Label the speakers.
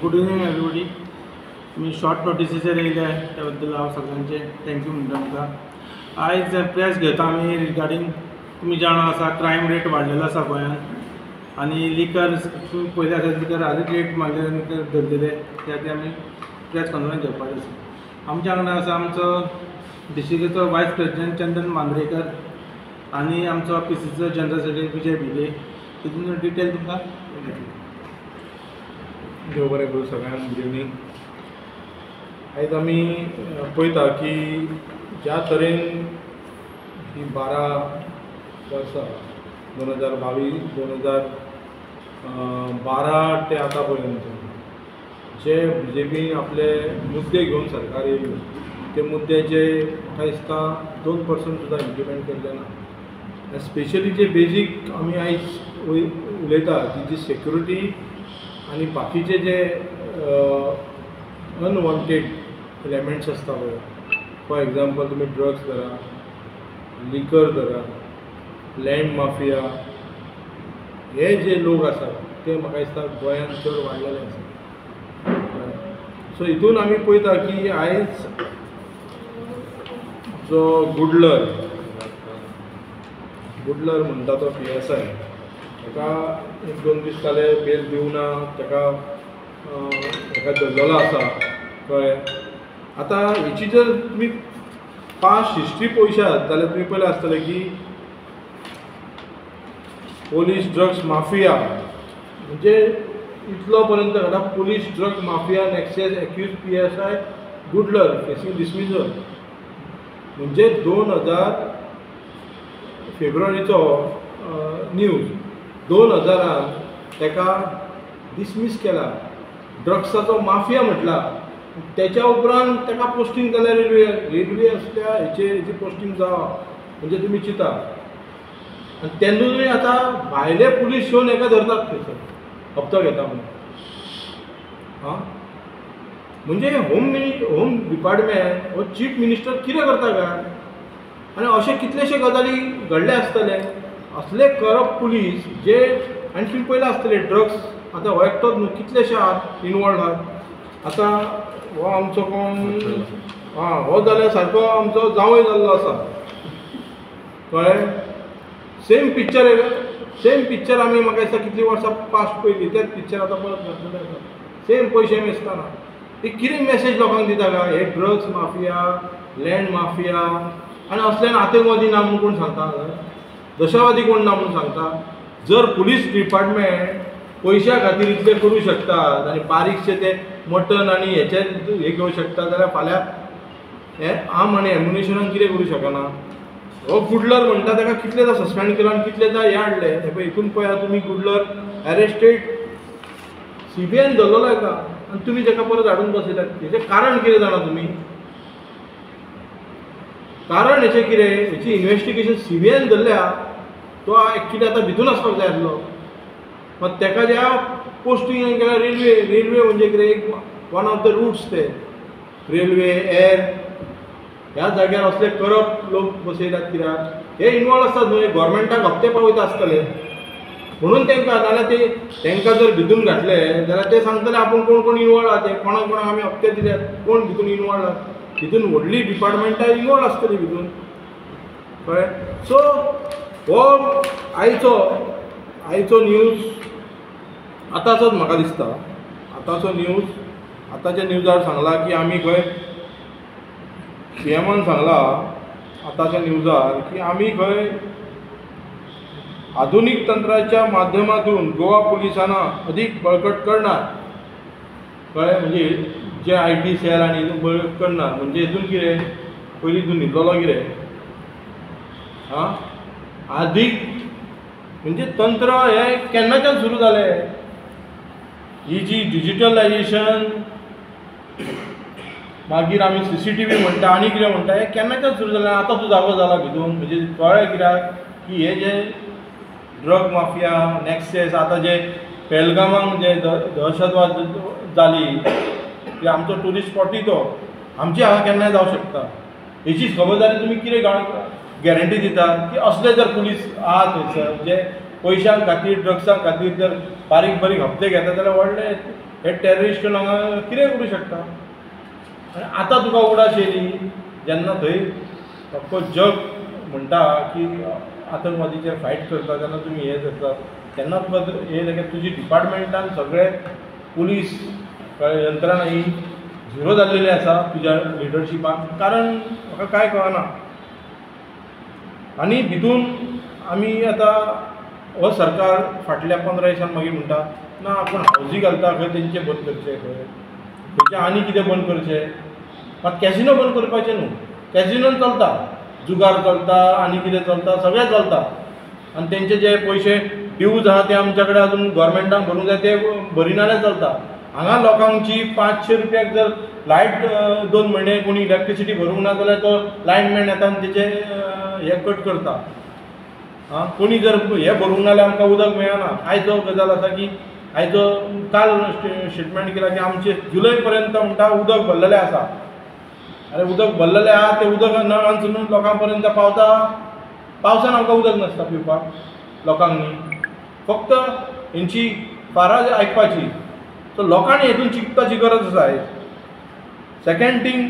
Speaker 1: Good evening everybody. तुम्ही short नोटिसीचेर येयले त्या बद्दल हांव सगळ्यांचे थँक्यू म्हणटा तुमकां. आयज प्रेस घेता आमी रिगार्डींग तुमी जाणा आसा क्रायम रेट वाडलेलो आसा गोंयांत आनी लिकर तुमी पयले आसा लिकर हालींच रेट मारलेले धरलेले त्या आमी प्रेस कॉन्फरन्स घेवपाचें आसा. आमच्या वांगडा आसा आमचो डिस्ट्रिक्टचो वायस प्रेसिडेंट चंदन मांद्रेकर आनी आमचो PCCचो जनरल सेक्रेटरी विजय भिले. तितून डिटेल तुमकां
Speaker 2: देव बरें करूं सगळ्यांक. Good evening. आयज आमी पळयता की ज्या तरेन ही 12 वर्सां 2022-2012 ते आतां पर्यंत जे BJPन आपले मुद्दे घेवन सरकार येयल्यो ते मुद्द्याचे म्हाका दिसता 2% सुद्दां इम्प्लिमेंट केल्ले ना. स्पेशली जे बेजीक आमी आयज उलयता जी सेक्युरिटी आनी बाकीचे जे अनवॉन्टेड एलिमेंट्स आसता पळय, फॉर एग्जाम्पल तुमी ड्रग्स धरा, लिकर धरा, लँड माफिया, हे जे लोक आसात ते म्हाका दिसता गोंयांत चड वाडलेले आसा. सो हितून आमी पळयता की आयज जो गुडलर म्हणटा तो PSI ताका 1-2 दीस जाले बेल दिवना, ताका धरलेलो आसा कळ्ळें. आतां हेची जर तुमी पास्ट हिस्ट्री पळयशात जाल्यार तुमी पयलें आसतलें की पोलीस ड्रग्स माफिया म्हणजे इतलो पर्यंत घडटा. Police drug mafia nexus accused PSI Gudlar facing dismissal म्हणजे 2000 फेब्रुवारीचो न्यूज 2000 ताका डिसमीस केला, ड्रग्साचो माफिया म्हटला. त्याच्या उपरांत ताका पोस्टींग जाल्या रेल्वे असल्या हेची पोस्टींग जावं म्हणजे तुमी चिंता. आनी तेन्नूय आतां भायले पुलीस येवन हेका धरतात थंयसर हप्तो घेता म्हणून. हां म्हणजे होम डिपार्टमेंट हो चीफ मिनिस्टर कितें करता काय. आनी अशे कितलेशे गजाली घडले आसतले असले करप्ट पुलीस जे आनी तुमी पयलें आसतले ड्रग्स आतां हो एकटोच न्हू कितलेशे आहात इनवॉल्ड आहात. आतां हो आमचो कोण हो जाल्यार सारको आमचो जावंय जाल्लो आसा कळ्ळें. सेम पिक्चर आमी म्हाका दिसता कितलीं वर्सां पास्ट पयलीं तेच पिक्चर आतां परत घातलेले आसा. सेम पयशे मेसतना हे कितें मॅसेज लोकांक दिता काय हे ड्रग्स माफिया, लँड माफिया आनी असल्यान आतंकवादी ना म्हणून कोण सांगता, दहशतवादी कोण ना म्हणून सांगता. जर पुलीस डिपार्टमेंट पयशा खातीर इतले करूं शकतात आनी बारीकशे ते मटन आनी हेचे हे घेवं शकता जाल्यार फाल्यां हे आर्म आनी एम्युनिशनाक कितें करूं शकना. हो गुडलर म्हणटा ताका कितलेदा सस्पेंड केलो आनी कितलेदा हे हाडले. हे पळय हितून पळयात तुमी गुडलर अरेस्टेड CBIन धरलेलो एका आनी तुमी ताका परत हाडून बसयतात. हेचें कारण कितें जाणा तुमी. कारण हेचें कितें हेची इन्वेस्टिगेशन CBIन धरल्या तो एक्चुली आतां भितून आसपाक जाय आसलो. मग ताका ज्या पोस्टींग केल्या रेल्वे म्हणजे कितें एक वन ऑफ द रूट्स ते रेल्वे एअर ह्या जाग्यार असले करप्ट लोक बसयतात. कित्याक हे इनवॉल्व आसतात न्हू, गव्हर्मेंटाक हप्ते पावयता आसतले म्हणून तांकां. नाल्यार ते तांकां जर भितून घातले जाल्यार ते सांगतले आपूण कोण कोण इनवॉल्व आहा ते कोणाक कोणाक आमी हप्ते दिल्यात कोण भितून इनवॉल्व आहात. भितून व्हडली डिपार्टमेंटां इनवॉल्व आसतली भितून कळ्ळें. सो हो आयचो न्यूज आतांचोच म्हाका दिसता. आतांच्या न्यूजार सांगला की आमी खंय CMन सांगला आतांच्या न्यूजार की आमी खंय आधुनीक तंत्राच्या माध्यमातून गोवा पुलिसांना अधिक बळकट करणार कळ्ळें. म्हणजे जे IT सेल आनी हितून बळकट करणार म्हणजे हितून कितें पयलीं हितून न्हिदलेलो कितें हां अधिक म्हणजे तंत्र हे केन्नाच्यान सुरू जालें. ही जी डिजिटलायजेशन मागीर आमी CCTV म्हणटा आनी कितें म्हणटा हें केन्नाच्यान सुरू जालें. आतां तूं जागो जाला भितून म्हणजे कळ्ळें कित्याक की हे जे ड्रग माफिया नेक्सेस आतां जे पेलगामांक जे दहशतवाद जाली ते आमचो ट्युरिस्ट स्पॉटूय तो आमचे हांगा केन्नाय जावं शकता. हेची खबरदारी तुमी कितें गॅरंटी दिता की असले जर पुलीस आहा थंयसर जे पयशां खातीर ड्रग्सां खातीर जर बारीक बारीक हप्ते घेता जाल्यार व्हडले हे टेररिस्ट हांगा कितें करूं शकता. आनी आतां तुका उडास येयली जेन्ना थंय अख्खो जग म्हणटा की आतंकवादीचेर फायट करता तेन्ना तुमी हे करतात तेन्ना तुका हे लगेच तुजी डिपार्टमेंटान सगळे पुलीस यंत्रणा ही झिरो जाल्लेली आसा तुज्या लिडरशिपान. कारण म्हाका कांय कळना आनी भितून आमी आतां हो सरकार फाटल्या 15 दिसान मागीर म्हणटा ना आपूण हावजी घालता खंय तेंचे बंद करचे खंयचे आनी कितें बंद करचें. मात कॅसिनो बंद करपाचें न्हू. कॅसिनोन चलता, जुगार चलता आनी कितें चलता सगळें चलता आनी तेंचे जे पयशे ड्यूज आहा ते आमच्या कडेन अजून गोवोरमेंटान भरूंक जाय ते भरिना जाल्यार चलता. हांगा लोकांची 500 रुपयाक जर लायट 2 म्हयने कोणी इलेक्ट्रिसिटी भरूंक ना जाल्यार तो लायनमॅन येता आनी तेचे हे कट करता. कोणी जर हे भरूंक ना जाल्यार आमकां उदक मेळना. आयचो गजाल आसा की आयचो काल स्टेटमेंट केला की आमचे जुलय पर्यंत म्हणटा उदक भरलेलें आसा. अरे उदक भरलेलें आहा तें उदक नळांसून लोकां पर्यंत पावता. पावसान आमकां उदक नासता पिवपाक लोकांक न्ही. फक्त हेंची फारां आयकपाची. सो लोकांनी हेतून चिंतपाची गरज आसा. Second thing